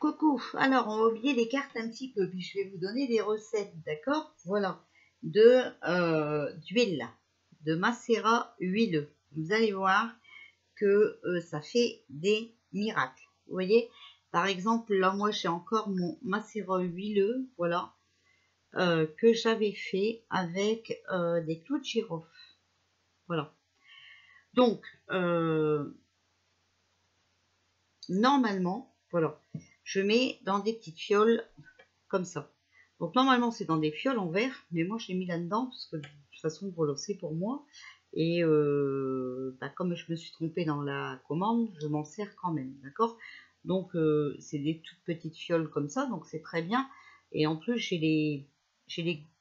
Coucou, alors on va oublier les cartes un petit peu, puis je vais vous donner des recettes, d'accord? Voilà, d'huile, de macérat huileux. Vous allez voir que ça fait des miracles. Vous voyez, par exemple, là moi j'ai encore mon macérat huileux, voilà, que j'avais fait avec des clous de girofle. Voilà. Donc, normalement, voilà, je mets dans des petites fioles comme ça. Donc normalement c'est dans des fioles en verre, mais moi je l'ai mis là-dedans parce que de toute façon voilà, c'est pour moi. Et comme je me suis trompée dans la commande, je m'en sers quand même, d'accord? Donc c'est des toutes petites fioles comme ça, donc c'est très bien. Et en plus j'ai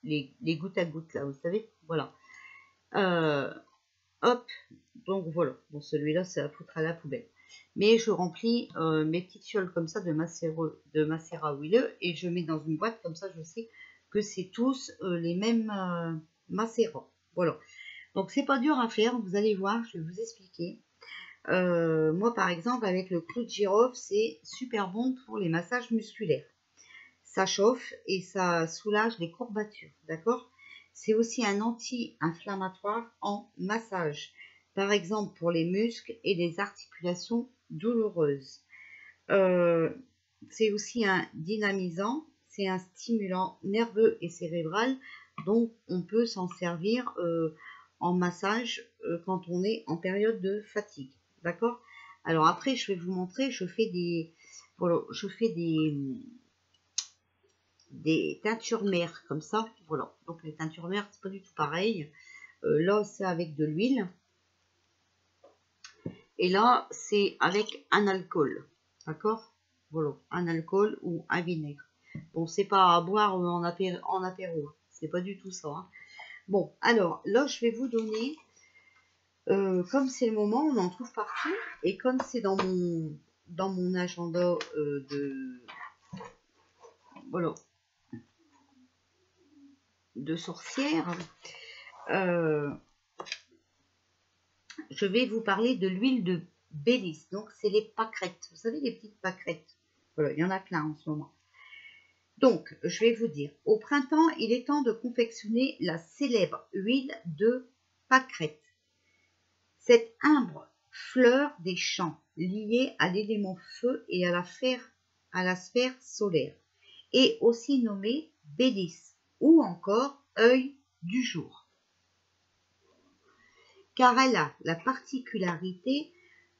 les gouttes à gouttes là, vous savez, voilà. Hop, donc voilà, bon celui-là c'est à foutre à la poubelle. Mais je remplis mes petites fioles comme ça de macérat huileux et je mets dans une boîte, comme ça je sais que c'est tous les mêmes macérats. Voilà, donc c'est pas dur à faire, vous allez voir, je vais vous expliquer. Moi par exemple avec le clou de girofle, c'est super bon pour les massages musculaires. Ça chauffe et ça soulage les courbatures, d'accord? C'est aussi un anti-inflammatoire en massage, par exemple pour les muscles et les articulations douloureuses. C'est aussi un dynamisant, c'est un stimulant nerveux et cérébral, donc on peut s'en servir en massage quand on est en période de fatigue, d'accord? Alors après, je vais vous montrer, je fais des teintures mères comme ça, voilà. Donc les teintures mères, c'est pas du tout pareil. Là, c'est avec de l'huile. Et là, c'est avec un alcool, d'accord? Voilà, un alcool ou un vinaigre. Bon, c'est pas à boire en apéro, c'est pas du tout ça. Hein. Bon, alors là, je vais vous donner, comme c'est le moment, on en trouve partout, et comme c'est dans mon agenda voilà, de sorcière, je vais vous parler de l'huile de Bélis. Donc, c'est les pâquerettes. Vous savez, les petites pâquerettes. Voilà, il y en a plein en ce moment. Donc, je vais vous dire, au printemps, il est temps de confectionner la célèbre huile de pâquerette. Cette humble fleur des champs, liée à l'élément feu et à la sphère solaire, est aussi nommée Bélis ou encore œil du jour. Car elle a la particularité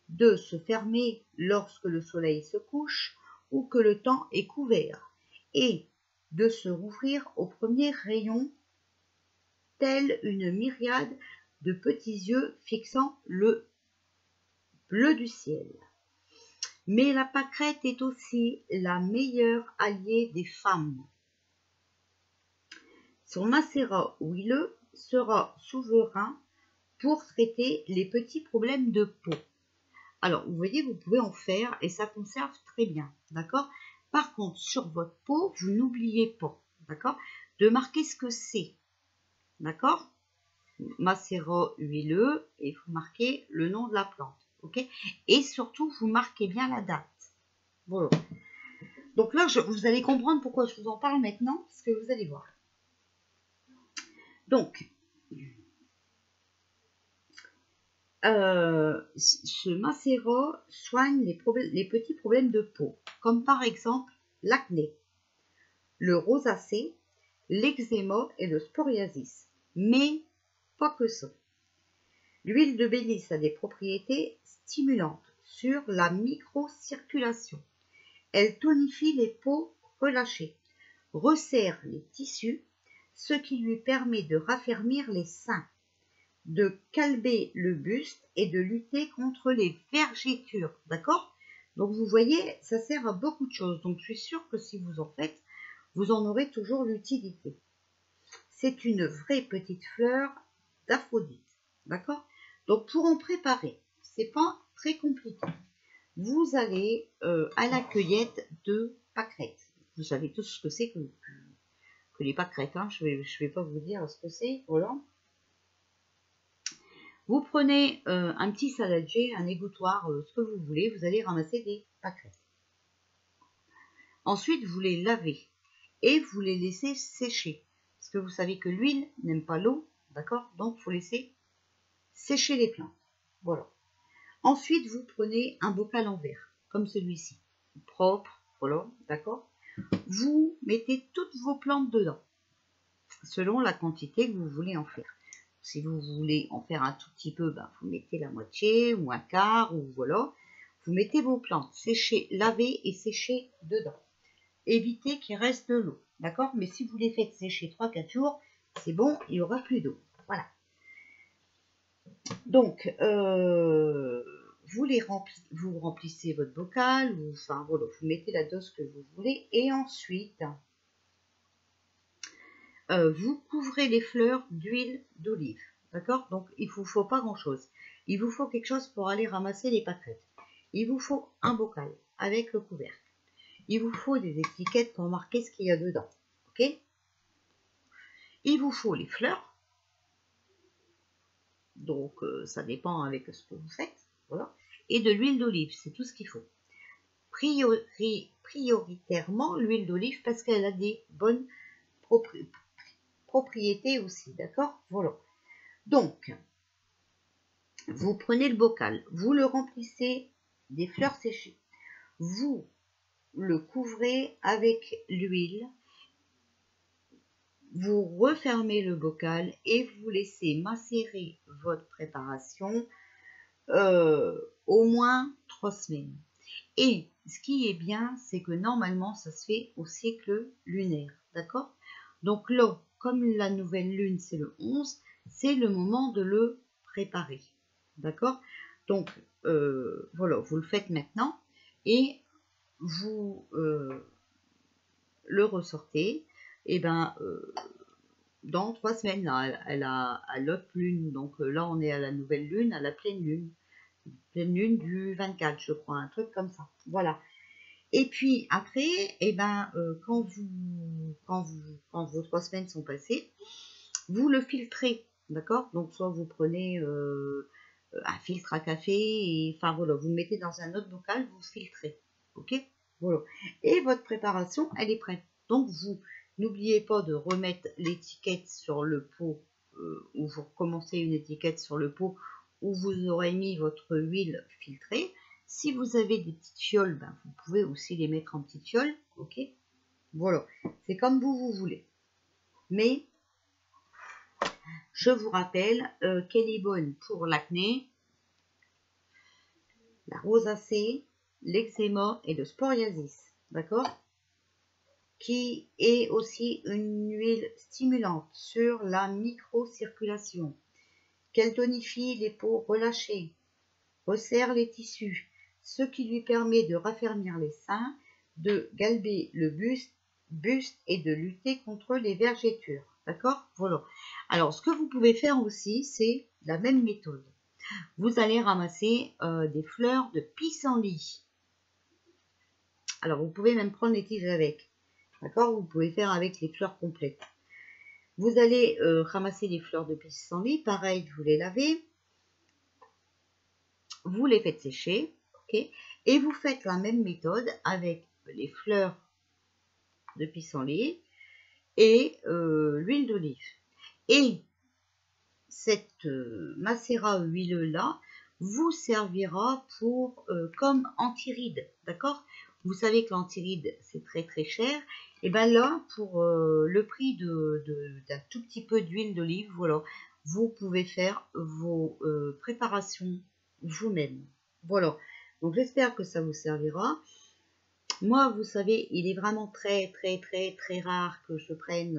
de se fermer lorsque le soleil se couche ou que le temps est couvert, et de se rouvrir aux premiers rayons, telle une myriade de petits yeux fixant le bleu du ciel. Mais la pâquerette est aussi la meilleure alliée des femmes. Son macérat huileux sera souverain pour traiter les petits problèmes de peau. Alors, vous voyez, vous pouvez en faire et ça conserve très bien, d'accord? Par contre, sur votre peau, vous n'oubliez pas, d'accord, de marquer ce que c'est, d'accord? Macérat huileux, et vous marquez le nom de la plante, ok? Et surtout, vous marquez bien la date. Voilà. Donc là, vous allez comprendre pourquoi je vous en parle maintenant, parce que vous allez voir. Donc, ce macérat soigne les petits problèmes de peau, comme par exemple l'acné, le rosacée, l'eczéma et le psoriasis. Mais pas que ça. L'huile de Bélis a des propriétés stimulantes sur la microcirculation. Elle tonifie les peaux relâchées, resserre les tissus, ce qui lui permet de raffermir les seins, de calmer le buste et de lutter contre les vergetures, d'accord? Donc vous voyez, ça sert à beaucoup de choses. Donc je suis sûre que si vous en faites, vous en aurez toujours l'utilité. C'est une vraie petite fleur d'Aphrodite, d'accord? Donc pour en préparer, c'est pas très compliqué. Vous allez à la cueillette de pâquerettes. Vous savez tous ce que c'est que les pâquerettes, hein? Je vais pas vous dire ce que c'est, voilà. Vous prenez un petit saladier, un égouttoir, ce que vous voulez, vous allez ramasser des pâquerettes. Ensuite, vous les lavez et vous les laissez sécher. Parce que vous savez que l'huile n'aime pas l'eau, d'accord? Donc, il faut laisser sécher les plantes. Voilà. Ensuite, vous prenez un bocal en verre, comme celui-ci, propre, voilà, d'accord? Vous mettez toutes vos plantes dedans, selon la quantité que vous voulez en faire. Si vous voulez en faire un tout petit peu, ben, vous mettez la moitié ou un quart, ou voilà. Vous mettez vos plantes séchées, lavées et séchées dedans. Évitez qu'il reste de l'eau, d'accord? Mais si vous les faites sécher 3-4 jours, c'est bon, il n'y aura plus d'eau. Voilà. Donc, vous remplissez votre bocal, enfin voilà, vous mettez la dose que vous voulez, et ensuite, vous couvrez les fleurs d'huile d'olive, d'accord? Donc, il ne vous faut pas grand-chose. Il vous faut quelque chose pour aller ramasser les pâquerettes. Il vous faut un bocal avec le couvercle. Il vous faut des étiquettes pour marquer ce qu'il y a dedans, ok? Il vous faut les fleurs. Donc, ça dépend avec ce que vous faites, voilà. Et de l'huile d'olive, c'est tout ce qu'il faut. Prioritairement, l'huile d'olive parce qu'elle a des bonnes propriétés aussi, d'accord? Voilà. Donc, vous prenez le bocal, vous le remplissez des fleurs séchées, vous le couvrez avec l'huile, vous refermez le bocal et vous laissez macérer votre préparation au moins 3 semaines. Et ce qui est bien, c'est que normalement, ça se fait au cycle lunaire, d'accord? Donc là, comme la nouvelle lune, c'est le 11, c'est le moment de le préparer, d'accord? Donc, voilà, vous le faites maintenant et vous le ressortez, et ben, dans 3 semaines, là, à l'autre lune, donc là, on est à la nouvelle lune, à la pleine lune du 24, je crois, un truc comme ça, voilà. Et puis après, eh ben, quand vos 3 semaines sont passées, vous le filtrez, d'accord? Donc soit vous prenez un filtre à café, et enfin voilà, vous le mettez dans un autre bocal, vous filtrez, ok? Voilà. Et votre préparation, elle est prête. Donc vous n'oubliez pas de remettre l'étiquette sur le pot, ou vous recommencez une étiquette sur le pot où vous aurez mis votre huile filtrée. Si vous avez des petites fioles, ben, vous pouvez aussi les mettre en petites fioles, ok? Voilà, c'est comme vous voulez. Mais je vous rappelle qu'elle est bonne pour l'acné, la rosacée, l'eczéma et le psoriasis, d'accord? Qui est aussi une huile stimulante sur la microcirculation, qu'elle tonifie les peaux relâchées, resserre les tissus, ce qui lui permet de raffermir les seins, de galber le buste et de lutter contre les vergetures. D'accord? Voilà. Alors, ce que vous pouvez faire aussi, c'est la même méthode. Vous allez ramasser des fleurs de pissenlit. Alors, vous pouvez même prendre les tiges avec. D'accord? Vous pouvez faire avec les fleurs complètes. Vous allez ramasser les fleurs de pissenlit. Pareil, vous les lavez. Vous les faites sécher. Okay, et vous faites la même méthode avec les fleurs de pissenlit et l'huile d'olive. Et cette macérat huileux là vous servira pour comme antiride, d'accord? Vous savez que l'antiride c'est très très cher. Et bien là, pour le prix d'un tout petit peu d'huile d'olive, voilà, vous pouvez faire vos préparations vous-même. Voilà. Donc j'espère que ça vous servira. Moi, vous savez, il est vraiment très très très très rare que je prenne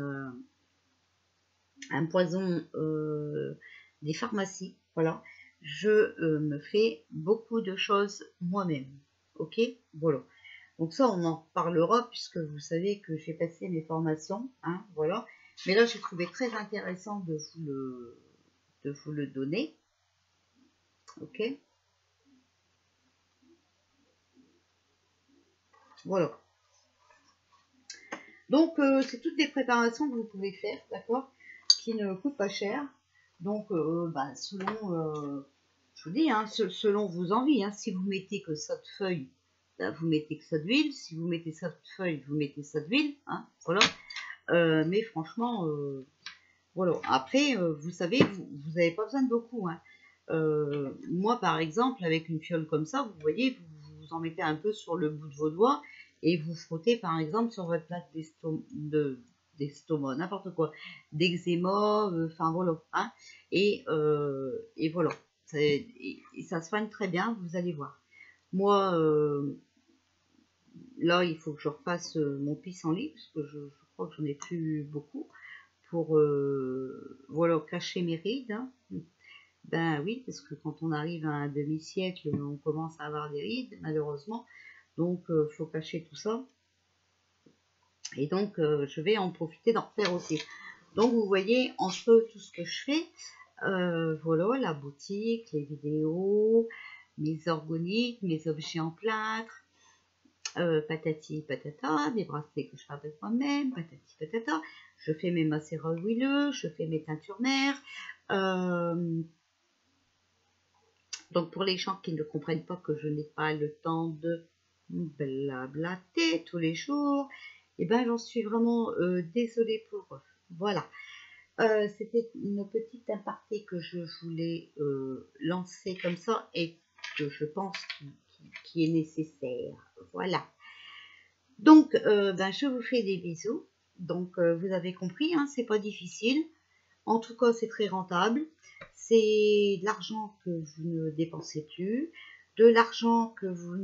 un poison des pharmacies. Voilà. Je me fais beaucoup de choses moi-même. Ok? Voilà. Donc ça, on en parlera puisque vous savez que j'ai passé mes formations. Hein, voilà. Mais là, j'ai trouvé très intéressant de vous le donner. Ok? Voilà. Donc, c'est toutes des préparations que vous pouvez faire, d'accord, qui ne coûtent pas cher. Donc, selon, je vous dis, hein, selon vos envies, hein, si vous mettez que ça de feuilles, ben, vous mettez que ça d'huile. Si vous mettez ça de feuille, vous mettez ça d'huile. Hein, voilà. Mais franchement, voilà. Après, vous savez, vous n'avez pas besoin de beaucoup. Hein. Moi, par exemple, avec une fiole comme ça, vous voyez, vous en mettez un peu sur le bout de vos doigts et vous frottez, par exemple, sur votre plaque d'estomac, n'importe quoi, d'eczéma, enfin voilà. Hein. Et voilà. Et ça se soigne très bien, vous allez voir. Moi, là, il faut que je refasse mon pissenlit, parce que je crois que j'en ai plus beaucoup, pour voilà, cacher mes rides. Hein. Ben oui, parce que quand on arrive à un demi-siècle, on commence à avoir des rides, malheureusement. Donc, il faut cacher tout ça. Et donc, je vais en profiter d'en refaire aussi. Donc, vous voyez, entre tout ce que je fais, voilà, la boutique, les vidéos, mes organiques, mes objets en plâtre, patati patata, des bracelets que je fabrique moi-même, patati patata. Je fais mes macérats huileux, je fais mes teintures mères. Donc pour les gens qui ne comprennent pas que je n'ai pas le temps de blablater tous les jours, et ben j'en suis vraiment désolée pour eux. Voilà. C'était une petite aparté que je voulais lancer comme ça et que je pense qui est nécessaire. Voilà. Donc, ben, je vous fais des bisous. Donc, vous avez compris, hein, c'est pas difficile. En tout cas, c'est très rentable. C'est de l'argent que vous ne dépensez plus, de l'argent que vous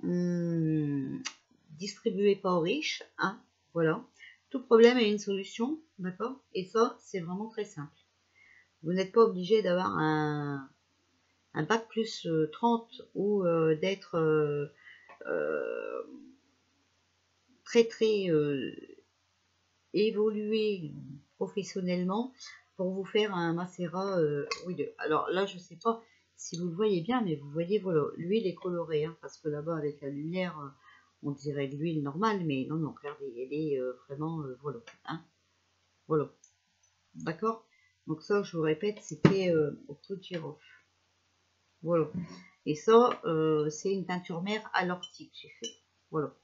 ne distribuez pas aux riches. Hein, voilà. Tout problème a une solution, d'accord? Et ça, c'est vraiment très simple. Vous n'êtes pas obligé d'avoir un bac plus 30 ou d'être très très évolué professionnellement pour vous faire un macérat huileux. Alors là, je sais pas si vous le voyez bien, mais vous voyez, voilà, l'huile est colorée, hein, parce que là-bas, avec la lumière, on dirait de l'huile normale, mais non, non, regardez, elle est vraiment, voilà, hein, voilà, d'accord. Donc ça, je vous répète, c'était au pot de girofle, voilà. Et ça, c'est une teinture mère à l'ortie que j'ai fait, voilà.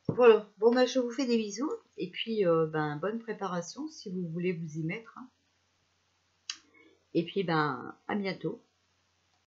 Voilà, bon ben je vous fais des bisous et puis ben bonne préparation si vous voulez vous y mettre. Hein. Et puis ben à bientôt.